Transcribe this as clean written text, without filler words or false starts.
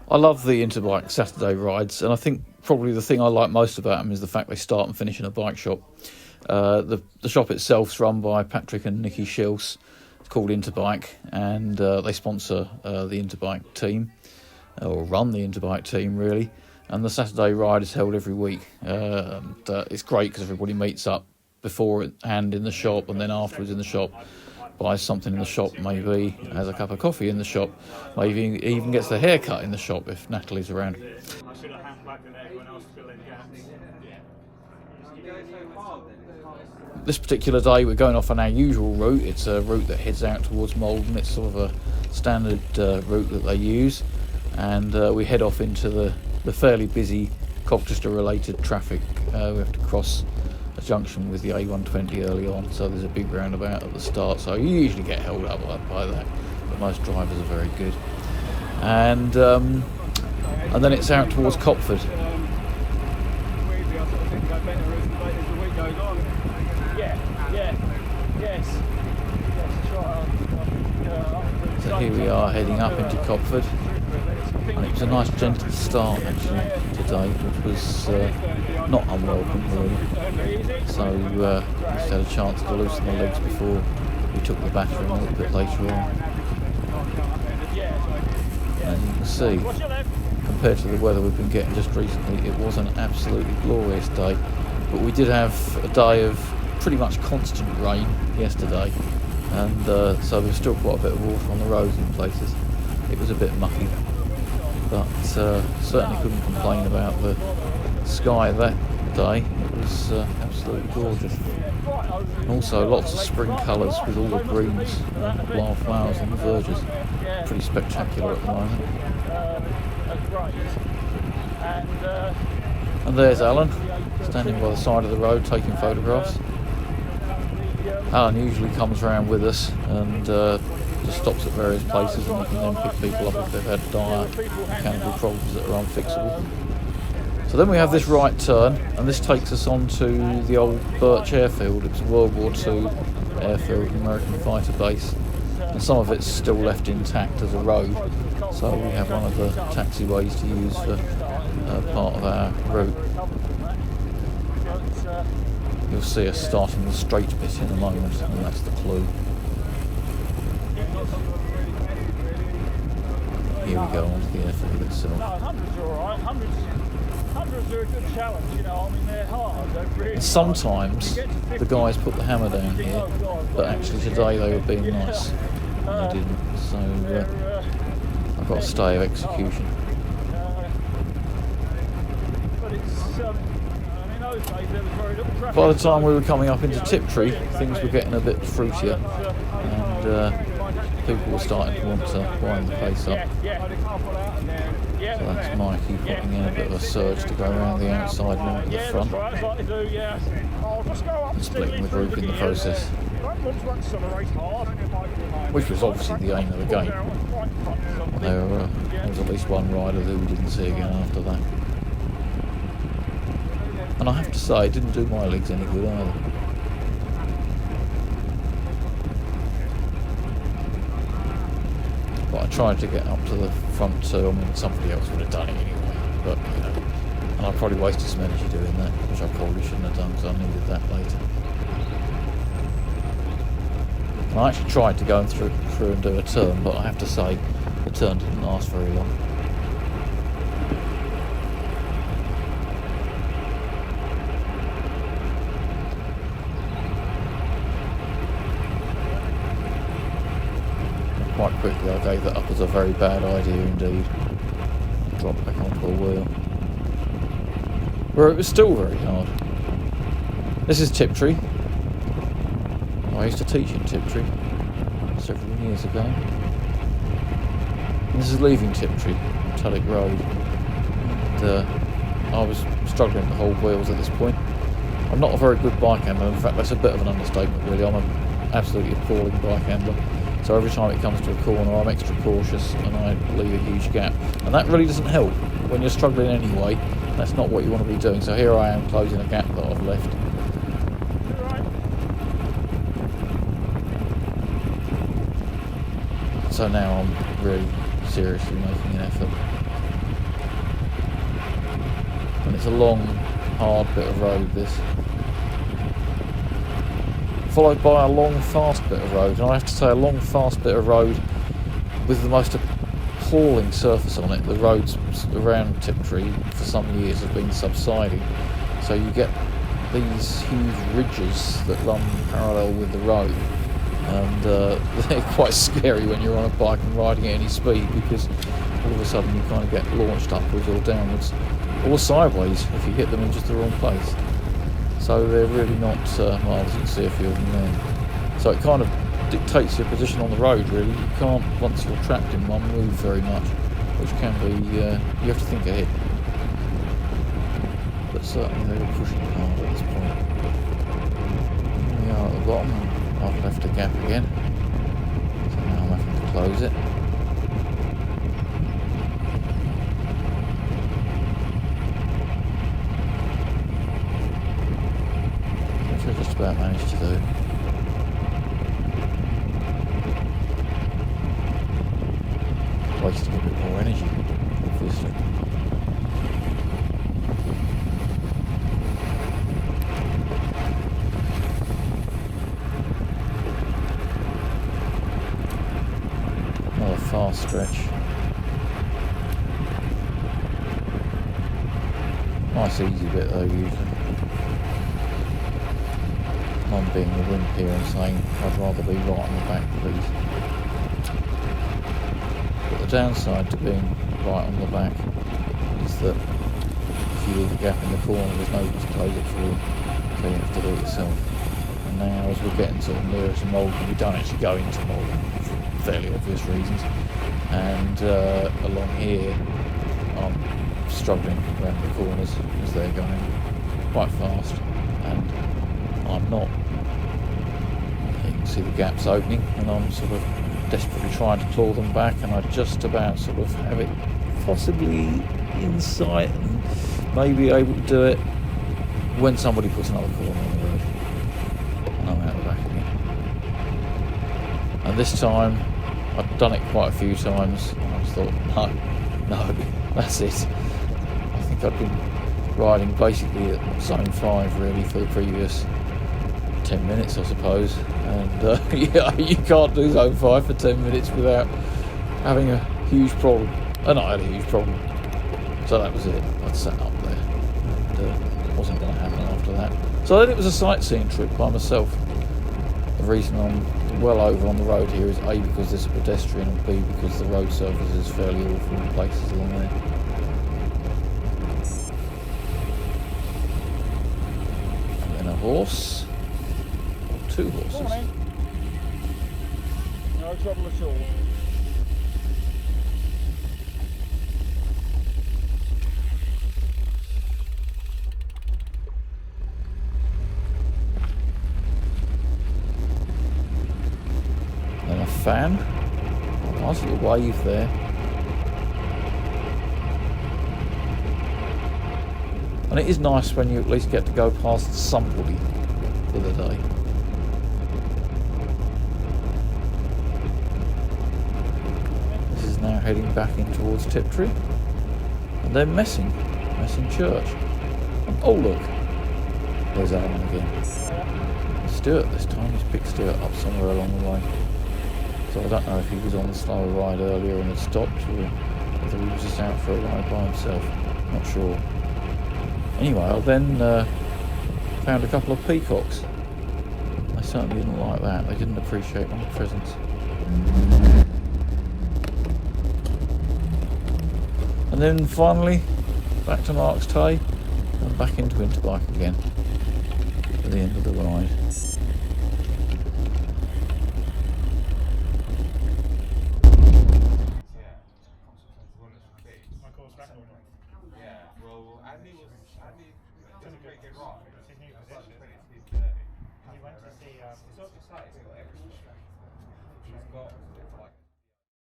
I love the Interbike Saturday rides, and I think probably the thing I like most about them is the fact they start and finish in a bike shop. The shop itself's run by Patrick and Nikki Schills. It's called Interbike, and they sponsor the Interbike team, or run the Interbike team really. And the Saturday ride is held every week. And it's great because everybody meets up beforehand in the shop, and then afterwards in the shop, buys something in the shop, maybe has a cup of coffee in the shop, maybe even gets their hair cut in the shop if Natalie's around. This particular day we're going off on our usual route. It's a route that heads out towards Malden. It's sort of a standard route that they use, and we head off into the fairly busy Colchester related traffic. We have to cross a junction with the A120 early on, so there's a big roundabout at the start, so you usually get held up by that, but most drivers are very good. And then it's out towards Copford. So here we are heading up into Copford, and it was a nice gentle start actually today, which was not unwelcome really. So just had a chance to loosen the legs before we took the battering a little bit later on. And you can see, compared to the weather we've been getting just recently, it was an absolutely glorious day. But we did have a day of pretty much constant rain yesterday, and so there was still quite a bit of water on the roads in places. It was a bit mucky, but certainly couldn't complain about the sky that day. It was absolutely gorgeous. And also lots of spring colours with all the greens and wildflowers on the verges. Pretty spectacular at the moment. And there's Alan, standing by the side of the road taking photographs. Alan usually comes around with us and just stops at various places, and we can then pick people up if they've had dire mechanical problems that are unfixable. So then we have this right turn, and this takes us on to the old Birch airfield. It was a World War II airfield, American fighter base, and some of it's still left intact as a road, so we have one of the taxiways to use for part of our route. You'll see us starting the straight bit in a moment, and that's the clue. Here we go onto the airfield itself. Hundreds are a good challenge, you know. I mean, they're hard. Really sometimes the guys put the hammer down here, but actually today they were being nice, and they didn't. So I've got a stay of execution. By the time we were coming up into Tiptree, things were getting a bit fruitier, and people were starting to want to wind the pace up. So that's Mikey putting in a bit of a surge to go around the outside and into the front, and splitting the group in the process, which was obviously the aim of the game. There was at least one rider who we didn't see again after that. And I have to say, it didn't do my legs any good either. But I tried to get up to the front too. I mean, somebody else would have done it anyway, but you know, and I probably wasted some energy doing that, which I probably shouldn't have done because I needed that later. And I actually tried to go through and do a turn, but I have to say, the turn didn't last very long. Quite quickly I gave that up as a very bad idea indeed. Dropped back onto a wheel, where it was still very hard. This is Tiptree. I used to teach in Tiptree several years ago. And this is leaving Tiptree, Tullock Road. And I was struggling to hold wheels at this point. I'm not a very good bike handler. In fact, that's a bit of an understatement really. I'm an absolutely appalling bike handler. So every time it comes to a corner, I'm extra cautious and I leave a huge gap. And that really doesn't help when you're struggling anyway. That's not what you want to be doing. So here I am closing a gap that I've left. So now I'm really seriously making an effort. and it's a long, hard bit of road, this. Followed by a long, fast bit of road, and I have to say a long, fast bit of road with the most appalling surface on it. The roads around Tiptree for some years have been subsiding, so you get these huge ridges that run parallel with the road, and they're quite scary when you're on a bike and riding at any speed, because all of a sudden you kind of get launched upwards or downwards or sideways if you hit them in just the wrong place. So they're really not, well, as you can see a few of them there. So it kind of dictates your position on the road, really. You can't, once you're trapped in one, move very much, which can be, you have to think ahead. But certainly they were pushing hard at this point. Here we are at the bottom. I've left a gap again, so now I'm having to close it. Which I just about managed to do. Wasting a bit more energy, obviously. Another fast stretch. Nice easy bit though, usually. I'm being a wimp here and saying I'd rather be right on the back, please. But the downside to being right on the back is that if you leave a gap in the corner, there's nobody to close it for you, so you have to do it yourself. And now, as we're getting sort of nearer to Malden, we don't actually go into Malden for fairly obvious reasons. And along here, I'm struggling around the corners as they're going quite fast, and I'm not. You can see the gaps opening, and I'm sort of desperately trying to claw them back, and I just about sort of have it possibly in sight and maybe able to do it when somebody puts another corner on the road, and I'm out the back again. And this time I'd done it quite a few times, and I just thought, no, that's it. I think I'd been riding basically at zone 5 really for the previous 10 minutes, I suppose, and yeah, you can't do zone 5 for 10 minutes without having a huge problem, and I had a huge problem, so that was it. I'd sat up there, and it wasn't going to happen after that. So then it was a sightseeing trip by myself. The reason I'm well over on the road here is A, because there's a pedestrian, and B, because the road surface is fairly awful in places along there. And then a horse. Two horses. Morning. No trouble at all. Then a fan. A nice little wave there. And it is nice when you at least get to go past somebody for the day. Now heading back in towards Tiptree, and then Messing Church. And oh look, there's Alan again. Stuart this time. He's picked Stuart up somewhere along the way. So I don't know if he was on the slower ride earlier and had stopped, or whether he was just out for a ride by himself. Not sure. Anyway, I then found a couple of peacocks. They certainly didn't like that. They didn't appreciate my presence. And then finally, back to Marks Tey and back into Interbike again at the end of the ride. Yeah, well, Andy didn't make it wrong. It's his new position. He went to see, It's not exciting, it's got everything. She's got like